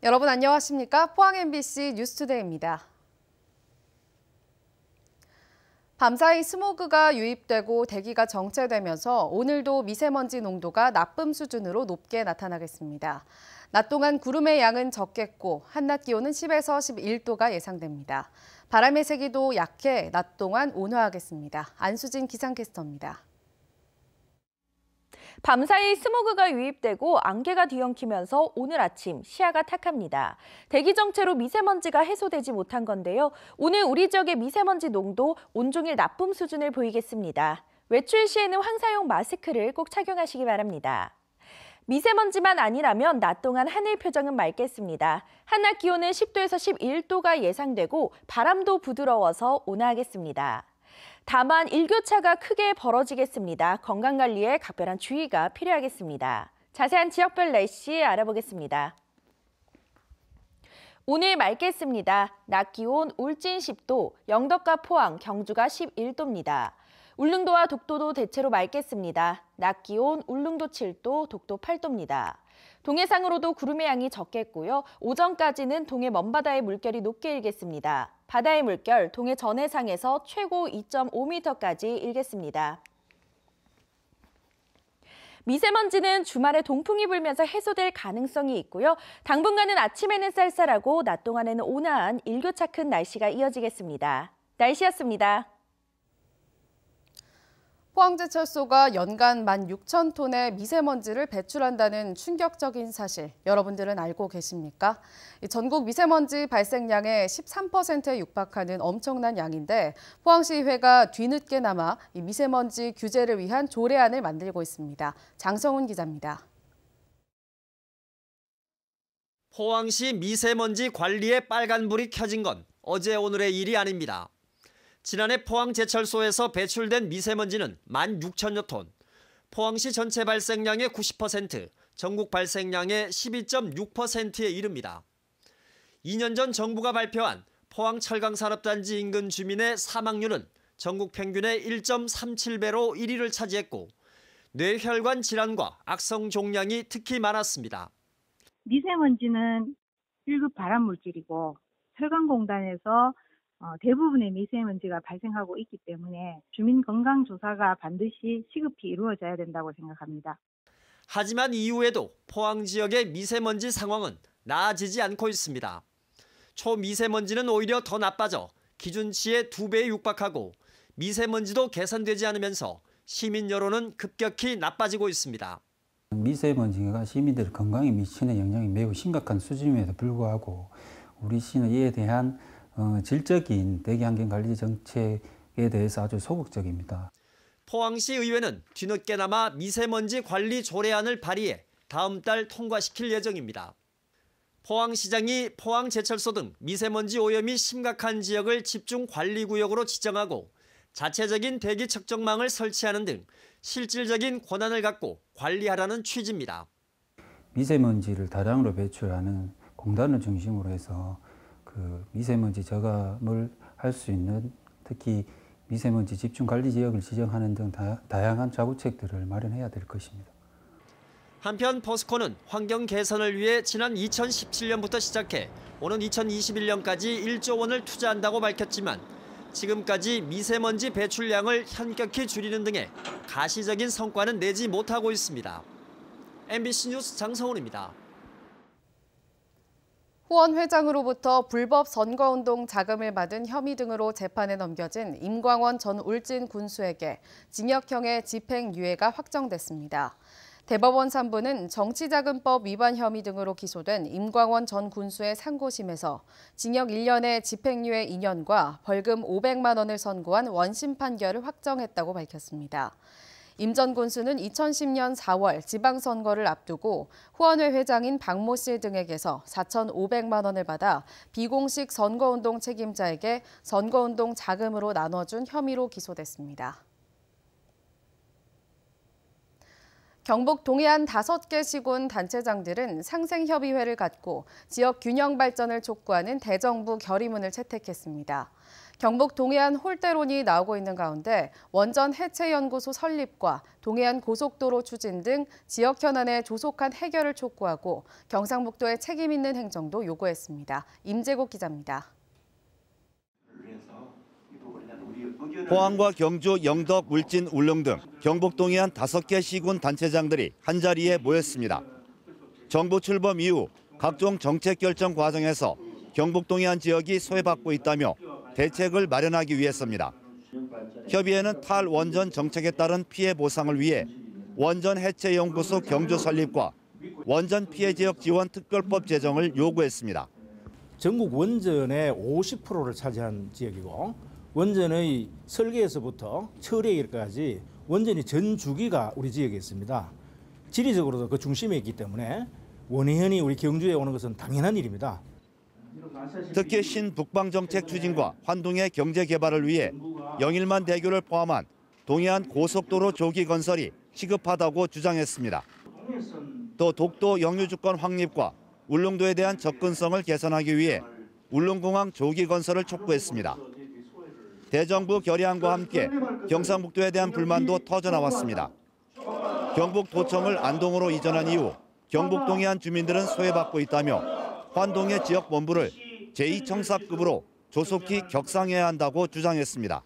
여러분 안녕하십니까? 포항 MBC 뉴스투데이입니다. 밤사이 스모그가 유입되고 대기가 정체되면서 오늘도 미세먼지 농도가 나쁨 수준으로 높게 나타나겠습니다. 낮 동안 구름의 양은 적겠고 한낮 기온은 10에서 11도가 예상됩니다. 바람의 세기도 약해 낮 동안 온화하겠습니다. 안수진 기상캐스터입니다. 밤사이 스모그가 유입되고 안개가 뒤엉키면서 오늘 아침 시야가 탁합니다. 대기 정체로 미세먼지가 해소되지 못한 건데요. 오늘 우리 지역의 미세먼지 농도 온종일 나쁨 수준을 보이겠습니다. 외출 시에는 황사용 마스크를 꼭 착용하시기 바랍니다. 미세먼지만 아니라면 낮 동안 하늘 표정은 맑겠습니다. 한낮 기온은 10도에서 11도가 예상되고 바람도 부드러워서 온화하겠습니다. 다만 일교차가 크게 벌어지겠습니다. 건강관리에 각별한 주의가 필요하겠습니다. 자세한 지역별 날씨 알아보겠습니다. 오늘 맑겠습니다. 낮 기온 울진 10도, 영덕과 포항, 경주가 11도입니다. 울릉도와 독도도 대체로 맑겠습니다. 낮 기온 울릉도 7도, 독도 8도입니다. 동해상으로도 구름의 양이 적겠고요. 오전까지는 동해 먼바다의 물결이 높게 일겠습니다. 바다의 물결 동해 전해상에서 최고 2.5m까지 일겠습니다. 미세먼지는 주말에 동풍이 불면서 해소될 가능성이 있고요. 당분간은 아침에는 쌀쌀하고 낮 동안에는 온화한 일교차 큰 날씨가 이어지겠습니다. 날씨였습니다. 포항제철소가 연간 16,000톤의 미세먼지를 배출한다는 충격적인 사실, 여러분들은 알고 계십니까? 전국 미세먼지 발생량의 13%에 육박하는 엄청난 양인데 포항시의회가 뒤늦게나마 이 미세먼지 규제를 위한 조례안을 만들고 있습니다. 장성훈 기자입니다. 포항시 미세먼지 관리에 빨간불이 켜진 건 어제 오늘의 일이 아닙니다. 지난해 포항제철소에서 배출된 미세먼지는 16,000여 톤, 포항시 전체 발생량의 90%, 전국 발생량의 12.6%에 이릅니다. 2년 전 정부가 발표한 포항 철강산업단지 인근 주민의 사망률은 전국 평균의 1.37배로 1위를 차지했고 뇌혈관 질환과 악성 종양이 특히 많았습니다. 미세먼지는 1급 발암물질이고 철강공단에서 대부분의 미세먼지가 발생하고 있기 때문에 주민건강조사가 반드시 시급히 이루어져야 된다고 생각합니다. 하지만 이후에도 포항 지역의 미세먼지 상황은 나아지지 않고 있습니다. 초미세먼지는 오히려 더 나빠져 기준치의 2배에 육박하고 미세먼지도 개선되지 않으면서 시민 여론은 급격히 나빠지고 있습니다. 미세먼지가 시민들 건강에 미치는 영향이 매우 심각한 수준임에도 불구하고 우리 시는 이에 대한 질적인 대기환경관리 정책에 대해서 아주 소극적입니다. 포항시 의회는 뒤늦게나마 미세먼지 관리 조례안을 발의해 다음 달 통과시킬 예정입니다. 포항시장이 포항제철소 등 미세먼지 오염이 심각한 지역을 집중관리구역으로 지정하고 자체적인 대기 측정망을 설치하는 등 실질적인 권한을 갖고 관리하라는 취지입니다. 미세먼지를 다량으로 배출하는 공단을 중심으로 해서 미세먼지 저감을 할 수 있는 특히 미세먼지 집중관리 지역을 지정하는 등 다양한 자구책들을 마련해야 될 것입니다. 한편 포스코는 환경 개선을 위해 지난 2017년부터 시작해 오는 2021년까지 1조 원을 투자한다고 밝혔지만 지금까지 미세먼지 배출량을 현격히 줄이는 등의 가시적인 성과는 내지 못하고 있습니다. MBC 뉴스 장성훈입니다. 후원 회장으로부터 불법 선거운동 자금을 받은 혐의 등으로 재판에 넘겨진 임광원 전 울진 군수에게 징역형의 집행유예가 확정됐습니다. 대법원 3부는 정치자금법 위반 혐의 등으로 기소된 임광원 전 군수의 상고심에서 징역 1년의 집행유예 2년과 벌금 500만 원을 선고한 원심 판결을 확정했다고 밝혔습니다. 임 전 군수는 2010년 4월 지방선거를 앞두고 후원회 회장인 박모 씨 등에게서 4,500만 원을 받아 비공식 선거운동 책임자에게 선거운동 자금으로 나눠준 혐의로 기소됐습니다. 경북 동해안 5개 시군 단체장들은 상생협의회를 갖고 지역 균형 발전을 촉구하는 대정부 결의문을 채택했습니다. 경북 동해안 홀대론이 나오고 있는 가운데 원전 해체연구소 설립과 동해안 고속도로 추진 등 지역 현안의 조속한 해결을 촉구하고 경상북도의 책임 있는 행정도 요구했습니다. 임재국 기자입니다. 포항과 경주, 영덕, 울진, 울릉 등 경북 동해안 5개 시군 단체장들이 한자리에 모였습니다. 정부 출범 이후 각종 정책 결정 과정에서 경북 동해안 지역이 소외받고 있다며 대책을 마련하기 위해서입니다. 협의회는 탈원전 정책에 따른 피해 보상을 위해 원전 해체 연구소 경주 설립과 원전 피해 지역 지원 특별법 제정을 요구했습니다. 전국 원전의 50%를 차지한 지역이고 원전의 설계에서부터 처리까지 원전이 전 주기가 우리 지역에 있습니다. 지리적으로도 그 중심에 있기 때문에 원해현이 우리 경주에 오는 것은 당연한 일입니다. 특히 신북방 정책 추진과 환동의 경제 개발을 위해 영일만 대교를 포함한 동해안 고속도로 조기 건설이 시급하다고 주장했습니다. 또 독도 영유주권 확립과 울릉도에 대한 접근성을 개선하기 위해 울릉공항 조기 건설을 촉구했습니다. 대정부 결의안과 함께 경상북도에 대한 불만도 터져나왔습니다. 경북도청을 안동으로 이전한 이후 경북 동해안 주민들은 소외받고 있다며 환동의 지역 본부를 제2청사급으로 조속히 격상해야 한다고 주장했습니다.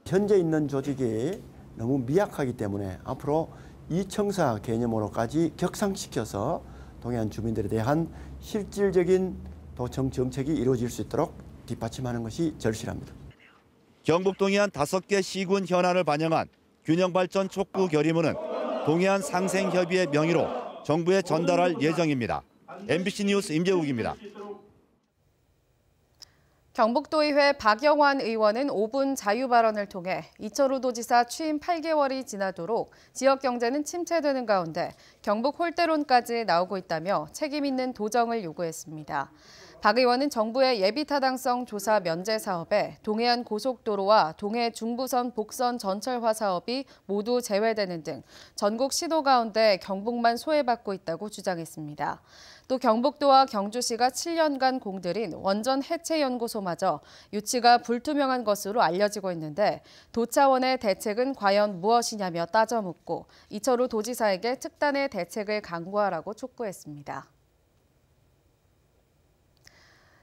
현재 있는 조직이 너무 미약하기 때문에 앞으로 2청사 개념으로까지 격상시켜서 동해안 주민들에 대한 실질적인 도청 정책이 이루어질 수 있도록 뒷받침하는 것이 절실합니다. 경북 동해안 5개 시군 현안을 반영한 균형발전 촉구 결의문은 동해안 상생협의회 명의로 정부에 전달할 예정입니다. MBC 뉴스 임재욱입니다. 경북도의회 박영환 의원은 5분 자유 발언을 통해 이철우 도지사 취임 8개월이 지나도록 지역 경제는 침체되는 가운데 경북 홀대론까지 나오고 있다며 책임 있는 도정을 요구했습니다. 박 의원은 정부의 예비타당성 조사 면제 사업에 동해안 고속도로와 동해 중부선 복선 전철화 사업이 모두 제외되는 등 전국 시도 가운데 경북만 소외받고 있다고 주장했습니다. 또 경북도와 경주시가 7년간 공들인 원전 해체 연구소마저 유치가 불투명한 것으로 알려지고 있는데 도 차원의 대책은 과연 무엇이냐며 따져 묻고 이철우 도지사에게 특단의 대책을 강구하라고 촉구했습니다.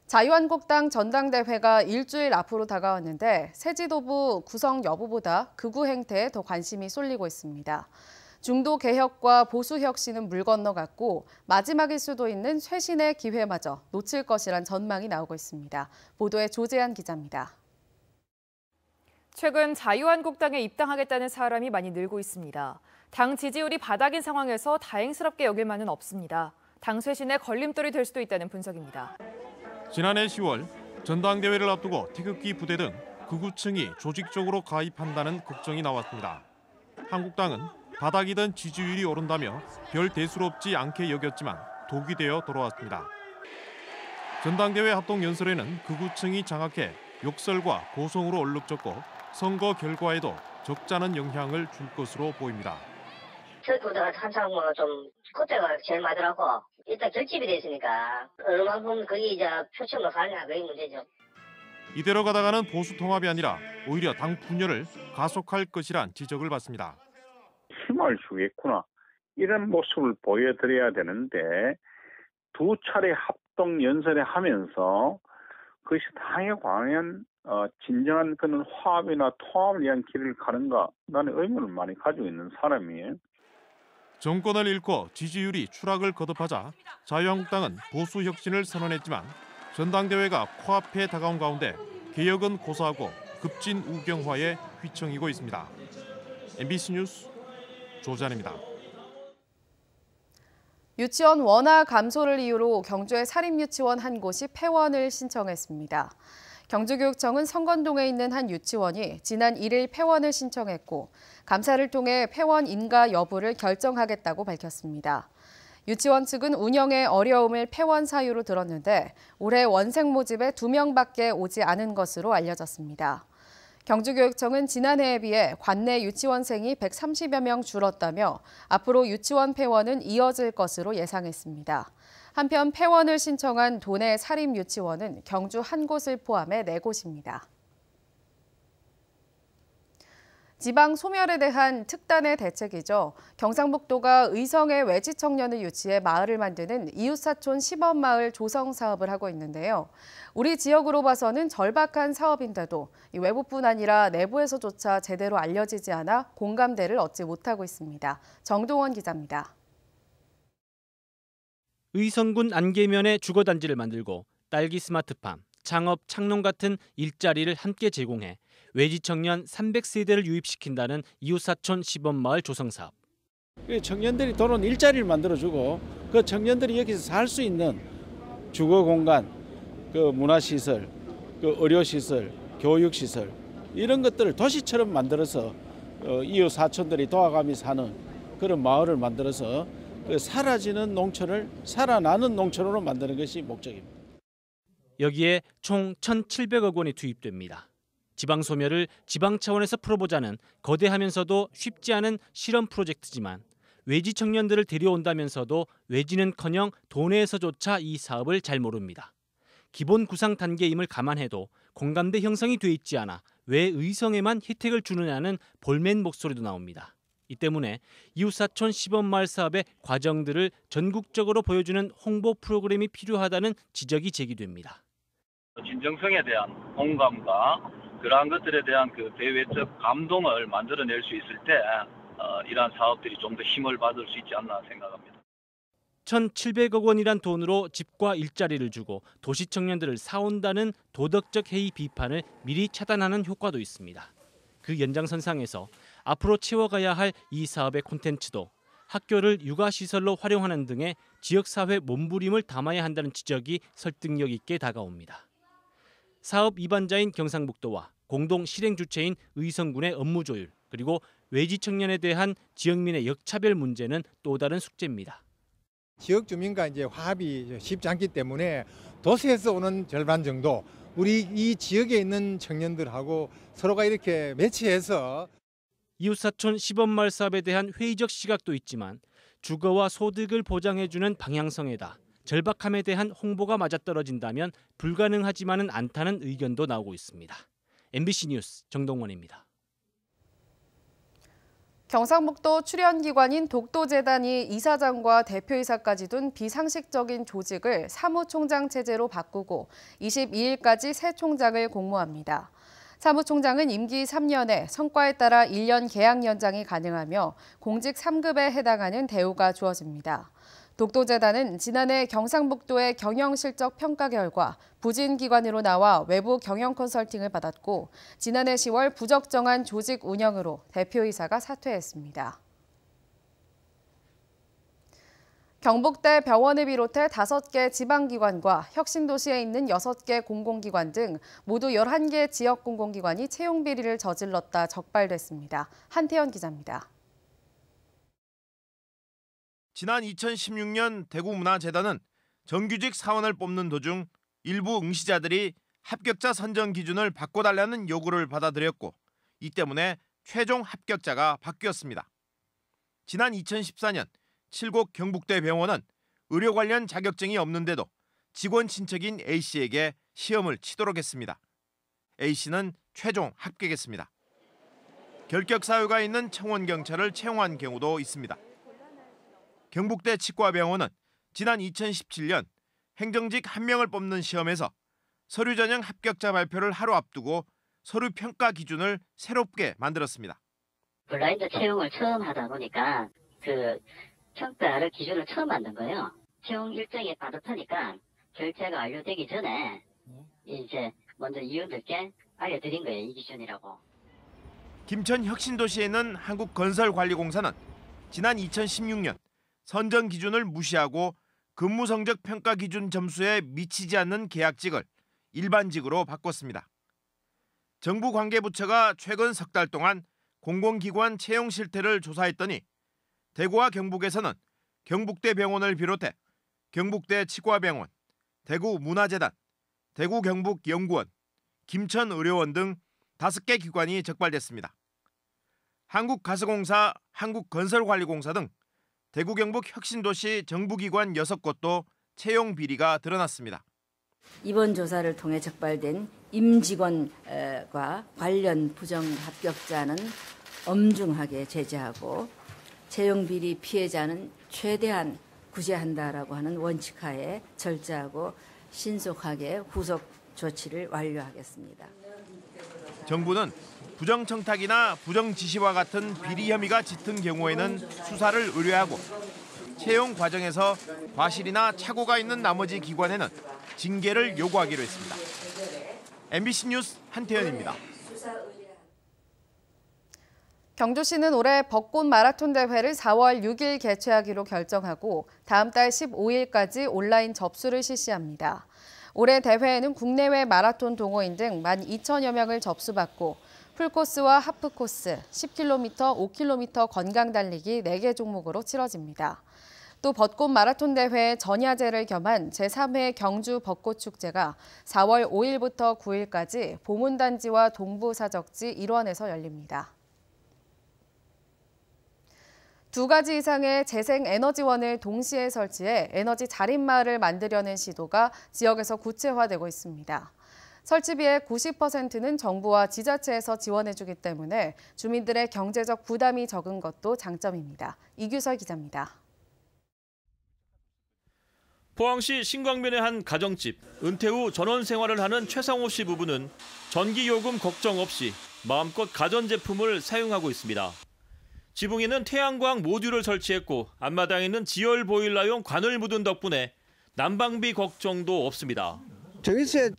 자유한국당 전당대회가 일주일 앞으로 다가왔는데 새 지도부 구성 여부보다 극우 행태에 더 관심이 쏠리고 있습니다. 중도 개혁과 보수 혁신은 물 건너갔고 마지막일 수도 있는 쇄신의 기회마저 놓칠 것이란 전망이 나오고 있습니다. 보도에 조재한 기자입니다. 최근 자유한국당에 입당하겠다는 사람이 많이 늘고 있습니다. 당 지지율이 바닥인 상황에서 다행스럽게 여길 만은 없습니다. 당 쇄신의 걸림돌이 될 수도 있다는 분석입니다. 지난해 10월 전당대회를 앞두고 태극기 부대 등 극우층이 조직적으로 가입한다는 걱정이 나왔습니다. 한국당은 바닥이던 지지율이 오른다며 별 대수롭지 않게 여겼지만 독이 되어 돌아왔습니다. 전당대회 합동연설에는 극우층이 장악해 욕설과 고성으로 얼룩졌고 선거 결과에도 적잖은 영향을 줄 것으로 보입니다. 저보다 한참 좀 그때가 제일 많더라고. 일단 결집이 돼 있으니까 얼마만큼 거기 이제 표점을 가냐 그게 문제죠. 이대로 가다가는 보수 통합이 아니라 오히려 당 분열을 가속할 것이란 지적을 받습니다. 힘을 주겠구나 이런 모습을 보여드려야 되는데 두 차례 합동 연설을 하면서 그것이 당에 과연 진정한 그런 화합이나 통합을 위한 길을 가는가 나는 의문을 많이 가지고 있는 사람이에요. 정권을 잃고 지지율이 추락을 거듭하자 자유한국당은 보수 혁신을 선언했지만 전당대회가 코앞에 다가온 가운데 개혁은 고사하고 급진 우경화에 휘청이고 있습니다. MBC 뉴스 조재한입니다. 유치원 원화 감소를 이유로 경주의 사립유치원 한 곳이 폐원을 신청했습니다. 경주교육청은 성건동에 있는 한 유치원이 지난 1일 폐원을 신청했고 감사를 통해 폐원 인가 여부를 결정하겠다고 밝혔습니다. 유치원 측은 운영에 어려움을 폐원 사유로 들었는데 올해 원생 모집에 2명밖에 오지 않은 것으로 알려졌습니다. 경주교육청은 지난해에 비해 관내 유치원생이 130여 명 줄었다며 앞으로 유치원 폐원은 이어질 것으로 예상했습니다. 한편 폐원을 신청한 도내 사립유치원은 경주 한 곳을 포함해 4곳입니다. 지방 소멸에 대한 특단의 대책이죠. 경상북도가 의성에 외지 청년을 유치해 마을을 만드는 이웃사촌 시범마을 조성 사업을 하고 있는데요. 우리 지역으로 봐서는 절박한 사업인데도 외부뿐 아니라 내부에서조차 제대로 알려지지 않아 공감대를 얻지 못하고 있습니다. 정동원 기자입니다. 의성군 안계면에 주거단지를 만들고 딸기 스마트팜, 창업, 창농 같은 일자리를 함께 제공해 외지 청년 300세대를 유입시킨다는 이웃사촌 시범마을 조성사업. 청년들이 도는 일자리를 만들어주고 그 청년들이 여기서 살 수 있는 주거 공간, 그 문화시설, 그 의료시설, 교육시설 이런 것들을 도시처럼 만들어서 이웃 사촌들이 도와가며 사는 그런 마을을 만들어서 그 사라지는 농촌을 살아나는 농촌으로 만드는 것이 목적입니다. 여기에 총 1,700억 원이 투입됩니다. 지방 소멸을 지방 차원에서 풀어보자는 거대하면서도 쉽지 않은 실험 프로젝트지만 외지 청년들을 데려온다면서도 외지는커녕 도내에서조차 이 사업을 잘 모릅니다. 기본 구상 단계임을 감안해도 공감대 형성이 돼 있지 않아 왜 의성에만 혜택을 주느냐는 볼멘 목소리도 나옵니다. 이 때문에 이웃사촌 시범마을 사업의 과정들을 전국적으로 보여주는 홍보 프로그램이 필요하다는 지적이 제기됩니다. 진정성에 대한 공감과 그러한 것들에 대한 그 대외적 감동을 만들어낼 수 있을 때 이러한 사업들이 좀 더 힘을 받을 수 있지 않나 생각합니다. 1,700억 원이란 돈으로 집과 일자리를 주고 도시 청년들을 사온다는 도덕적 해이 비판을 미리 차단하는 효과도 있습니다. 그 연장선상에서 앞으로 채워가야 할 이 사업의 콘텐츠도 학교를 육아시설로 활용하는 등의 지역사회 몸부림을 담아야 한다는 지적이 설득력 있게 다가옵니다. 사업 입안자인 경상북도와 공동 실행 주체인 의성군의 업무 조율 그리고 외지 청년에 대한 지역민의 역차별 문제는 또 다른 숙제입니다. 지역 주민과 이제 화합이 쉽지 않기 때문에 도시에서 오는 절반 정도 우리 이 지역에 있는 청년들하고 서로가 이렇게 매치해서 이웃사촌 시범마을 사업에 대한 회의적 시각도 있지만 주거와 소득을 보장해주는 방향성에다 절박함에 대한 홍보가 맞아떨어진다면 불가능하지만은 않다는 의견도 나오고 있습니다. MBC 뉴스 정동원입니다. 경상북도 출연기관인 독도재단이 이사장과 대표이사까지 둔 비상식적인 조직을 사무총장 체제로 바꾸고 22일까지 새 총장을 공모합니다. 사무총장은 임기 3년에 성과에 따라 1년 계약 연장이 가능하며 공직 3급에 해당하는 대우가 주어집니다. 독도재단은 지난해 경상북도의 경영실적 평가 결과 부진기관으로 나와 외부 경영 컨설팅을 받았고 지난해 10월 부적정한 조직 운영으로 대표이사가 사퇴했습니다. 경북대 병원을 비롯해 5개 지방기관과 혁신도시에 있는 6개 공공기관 등 모두 11개 지역 공공기관이 채용 비리를 저질렀다 적발됐습니다. 한태현 기자입니다. 지난 2016년 대구문화재단은 정규직 사원을 뽑는 도중 일부 응시자들이 합격자 선정 기준을 바꿔달라는 요구를 받아들였고 이 때문에 최종 합격자가 바뀌었습니다. 지난 2014년 7곡 경북대 병원은 의료 관련 자격증이 없는데도 직원 친척인 A씨에게 시험을 치도록 했습니다. A씨는 최종 합격했습니다. 결격 사유가 있는 청원경찰을 채용한 경우도 있습니다. 경북대 치과병원은 지난 2017년 행정직 1명을 뽑는 시험에서 서류 전형 합격자 발표를 하루 앞두고 서류 평가 기준을 새롭게 만들었습니다. 블라인드 채용을 처음 하다 보니까 그 평가를 기준을 처음 만든 거예요. 채용 일정이 빠듯하니까 결제가 완료되기 전에 이제 먼저 이원들께 알려드린 거예요. 이 기준이라고. 김천 혁신도시에 있는 한국건설관리공사는 지난 2016년 선정 기준을 무시하고 근무 성적 평가 기준 점수에 미치지 않는 계약직을 일반직으로 바꿨습니다. 정부 관계부처가 최근 석 달 동안 공공기관 채용 실태를 조사했더니 대구와 경북에서는 경북대 병원을 비롯해 경북대 치과병원, 대구문화재단, 대구경북연구원, 김천의료원 등 5개 기관이 적발됐습니다. 한국가스공사, 한국건설관리공사 등 대구 경북 혁신도시 정부기관 6곳도 채용 비리가 드러났습니다. 이번 조사를 통해 적발된 임직원과 관련 부정 합격자는 엄중하게 제재하고 채용 비리 피해자는 최대한 구제한다라고 하는 원칙하에 절제하고 신속하게 후속 조치를 완료하겠습니다. 정부는 부정청탁이나 부정지시와 같은 비리 혐의가 짙은 경우에는 수사를 의뢰하고 채용 과정에서 과실이나 착오가 있는 나머지 기관에는 징계를 요구하기로 했습니다. MBC 뉴스 한태현입니다. 경주시는 올해 벚꽃 마라톤 대회를 4월 6일 개최하기로 결정하고 다음 달 15일까지 온라인 접수를 실시합니다. 올해 대회에는 국내외 마라톤 동호인 등 12,000여 명을 접수받고 풀코스와 하프코스, 10km, 5km 건강 달리기 4개 종목으로 치러집니다. 또 벚꽃 마라톤 대회 전야제를 겸한 제3회 경주 벚꽃 축제가 4월 5일부터 9일까지 보문단지와 동부사적지 일원에서 열립니다. 2가지 이상의 재생에너지원을 동시에 설치해 에너지 자립마을을 만들려는 시도가 지역에서 구체화되고 있습니다. 설치비의 90%는 정부와 지자체에서 지원해주기 때문에 주민들의 경제적 부담이 적은 것도 장점입니다. 이규설 기자입니다. 포항시 신광면의 한 가정집, 은퇴 후 전원 생활을 하는 최상호 씨 부부는 전기요금 걱정 없이 마음껏 가전제품을 사용하고 있습니다. 지붕에는 태양광 모듈을 설치했고 앞마당에는 지열 보일러용 관을 묻은 덕분에 난방비 걱정도 없습니다. 전기세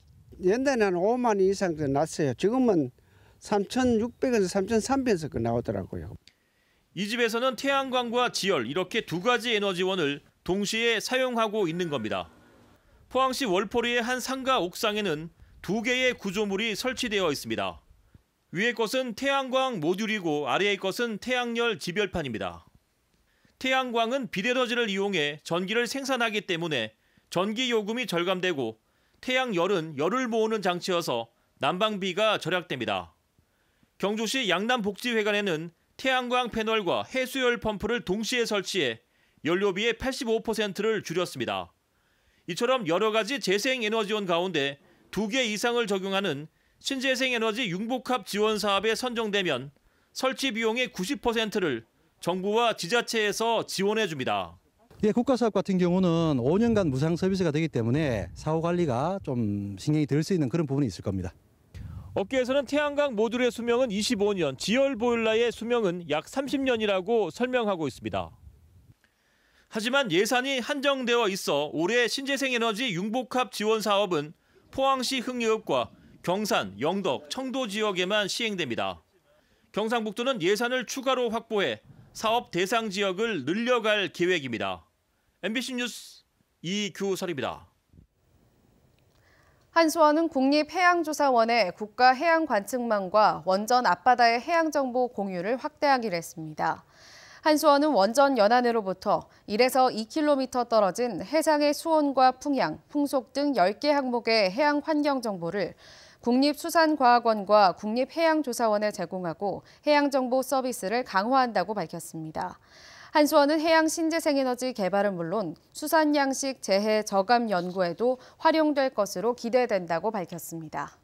옛날에는 5만 원 이상 났어요. 지금은 3,600에서 3,300에서 나오더라고요. 이 집에서는 태양광과 지열 이렇게 2가지 에너지원을 동시에 사용하고 있는 겁니다. 포항시 월포리의 한 상가 옥상에는 2개의 구조물이 설치되어 있습니다. 위의 것은 태양광 모듈이고 아래의 것은 태양열 지별판입니다. 태양광은 비대너지를 이용해 전기를 생산하기 때문에 전기 요금이 절감되고 태양열은 열을 모으는 장치여서 난방비가 절약됩니다. 경주시 양남복지회관에는 태양광 패널과 해수열 펌프를 동시에 설치해 연료비의 85%를 줄였습니다. 이처럼 여러 가지 재생에너지원 가운데 2개 이상을 적용하는 신재생에너지 융복합 지원 사업에 선정되면 설치 비용의 90%를 정부와 지자체에서 지원해 줍니다. 예, 국가사업 같은 경우는 5년간 무상 서비스가 되기 때문에 사후 관리가 좀 신경이 들 수 있는 그런 부분이 있을 겁니다. 업계에서는 태양광 모듈의 수명은 25년, 지열 보일러의 수명은 약 30년이라고 설명하고 있습니다. 하지만 예산이 한정되어 있어 올해 신재생에너지 융복합 지원 사업은 포항시 흥예읍과 경산, 영덕, 청도 지역에만 시행됩니다. 경상북도는 예산을 추가로 확보해 사업 대상 지역을 늘려갈 계획입니다. MBC 뉴스 이규설입니다. 한수원은 국립해양조사원의 국가해양관측망과 원전 앞바다의 해양정보 공유를 확대하기로 했습니다. 한수원은 원전 연안으로부터 1에서 2km 떨어진 해상의 수온과 풍향, 풍속 등 10개 항목의 해양 환경 정보를 국립수산과학원과 국립해양조사원에 제공하고 해양정보 서비스를 강화한다고 밝혔습니다. 한수원은 해양 신재생에너지 개발은 물론 수산 양식 재해 저감 연구에도 활용될 것으로 기대된다고 밝혔습니다.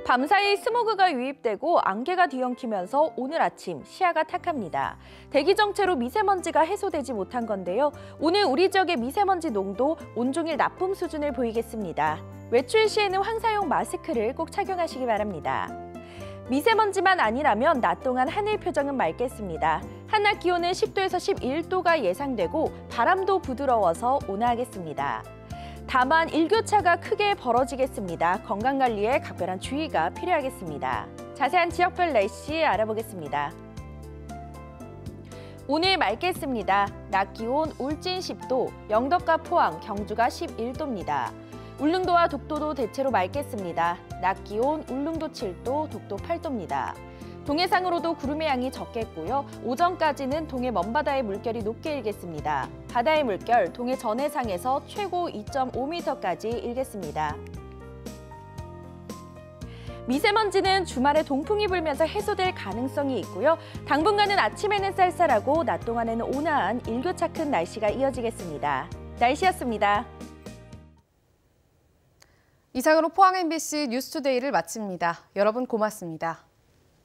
밤사이 스모그가 유입되고 안개가 뒤엉키면서 오늘 아침 시야가 탁합니다. 대기 정체로 미세먼지가 해소되지 못한 건데요. 오늘 우리 지역의 미세먼지 농도 온종일 나쁨 수준을 보이겠습니다. 외출 시에는 황사용 마스크를 꼭 착용하시기 바랍니다. 미세먼지만 아니라면 낮 동안 하늘 표정은 맑겠습니다. 한낮 기온은 10도에서 11도가 예상되고 바람도 부드러워서 온화하겠습니다. 다만 일교차가 크게 벌어지겠습니다. 건강관리에 각별한 주의가 필요하겠습니다. 자세한 지역별 날씨 알아보겠습니다. 오늘 맑겠습니다. 낮 기온 울진 10도, 영덕과 포항, 경주가 11도입니다. 울릉도와 독도도 대체로 맑겠습니다. 낮 기온 울릉도 7도, 독도 8도입니다. 동해상으로도 구름의 양이 적겠고요. 오전까지는 동해 먼바다의 물결이 높게 일겠습니다. 바다의 물결 동해 전해상에서 최고 2.5m까지 일겠습니다. 미세먼지는 주말에 동풍이 불면서 해소될 가능성이 있고요. 당분간은 아침에는 쌀쌀하고 낮 동안에는 온화한 일교차 큰 날씨가 이어지겠습니다. 날씨였습니다. 이상으로 포항 MBC 뉴스투데이를 마칩니다. 여러분 고맙습니다.